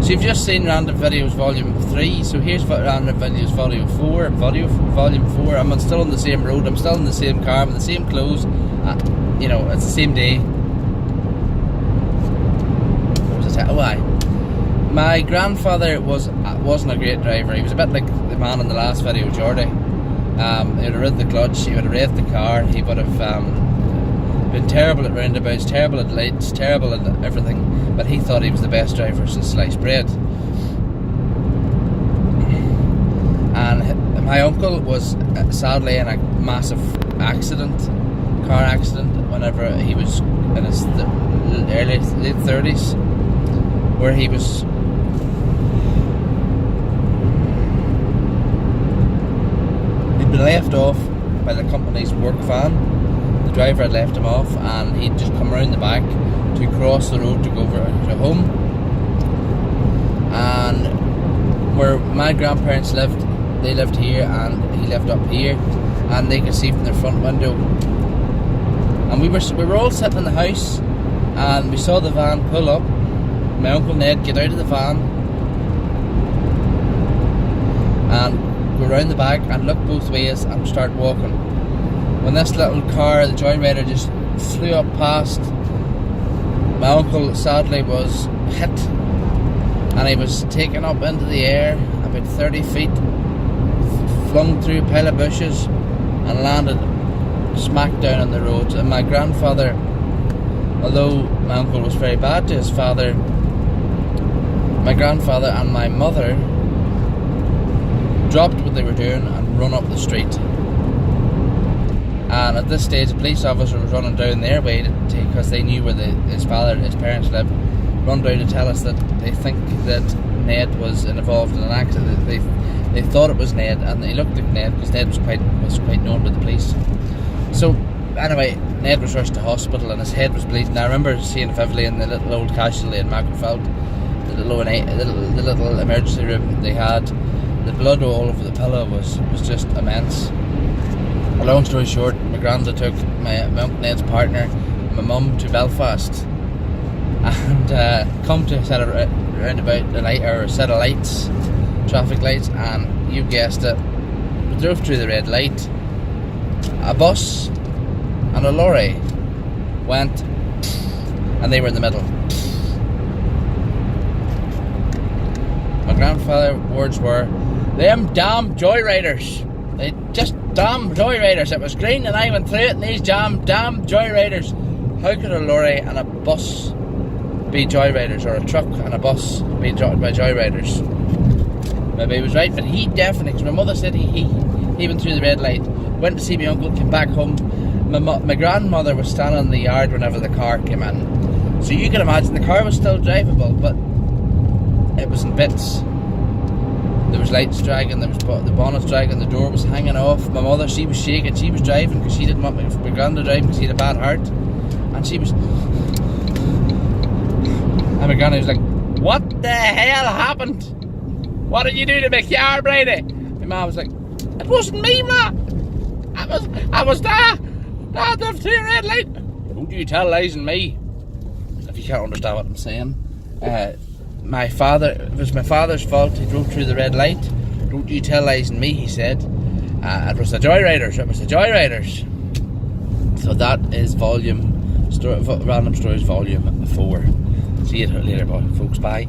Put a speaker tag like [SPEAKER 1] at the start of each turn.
[SPEAKER 1] So you've just seen Random Videos Volume 3, so here's Random Videos Volume 4. Volume 4. I'm still on the same road, I'm still in the same car, I'm in the same clothes. You know, it's the same day. What was it? Oh, aye. My grandfather wasn't a great driver. He was a bit like the man in the last video, Jordy. He would have rid the clutch, he would have revved the car, he would have been terrible at roundabouts, terrible at lights, terrible at everything, but he thought he was the best driver since sliced bread. And my uncle was sadly in a massive car accident, whenever he was in his late 30s, where he was he'd been left off by the company's work van. The driver had left him off, and he'd just come around the back to cross the road to go over to home. And where my grandparents lived, they lived here and he lived up here, and they could see from their front window. And we were all sitting in the house, and we saw the van pull up. My Uncle Ned get out of the van and go round the back and look both ways and start walking. When this little car, the Joyrider, just flew up past, my uncle sadly was hit, and he was taken up into the air about 30 feet, flung through a pile of bushes and landed smack down on the road. And my grandfather, although my uncle was very bad to his father, my grandfather and my mother dropped what they were doing and run up the street. And at this stage, the police officer was running down their way because they knew where his parents lived, run down to tell us that they think that Ned was involved in an accident. They thought it was Ned, and they looked at Ned because Ned was quite known to the police. So anyway, Ned was rushed to hospital and his head was bleeding. I remember seeing vividly in the little old casualty in Macclesfield, the little emergency room they had, the blood all over the pillow was just immense. Long story short, my granda took my Uncle Ned's partner, my mum, to Belfast, and come to a set of lights, traffic lights, and you guessed it, we drove through the red light. A bus and a lorry went, and they were in the middle. My grandfather's words were, "Them damn joyriders. They just damn joyriders. It was green and I went through it, and these damn joyriders." How could a lorry and a bus be joyriders, or a truck and a bus be by joyriders? Maybe he was right, but he definitely, because my mother said he went through the red light, went to see my uncle, came back home. My grandmother was standing in the yard whenever the car came in. So you can imagine the car was still drivable, but it was in bits. There was lights dragging, there was the bonnets dragging, the door was hanging off. My mother, she was shaking, she was driving because she didn't want my granddad driving because he had a bad heart. And she was... And my granddad was like, "What the hell happened? What did you do to my car, Brady?" My mum was like, "It wasn't me, ma. I was there. I drove through a red light." Don't you tell lies on me. If you can't understand what I'm saying. It was my father's fault. He drove through the red light. Don't you tell lies on me, he said. It was the Joyriders. It was the Joyriders. So that is Random Stories Volume 4. See you later, folks. Bye.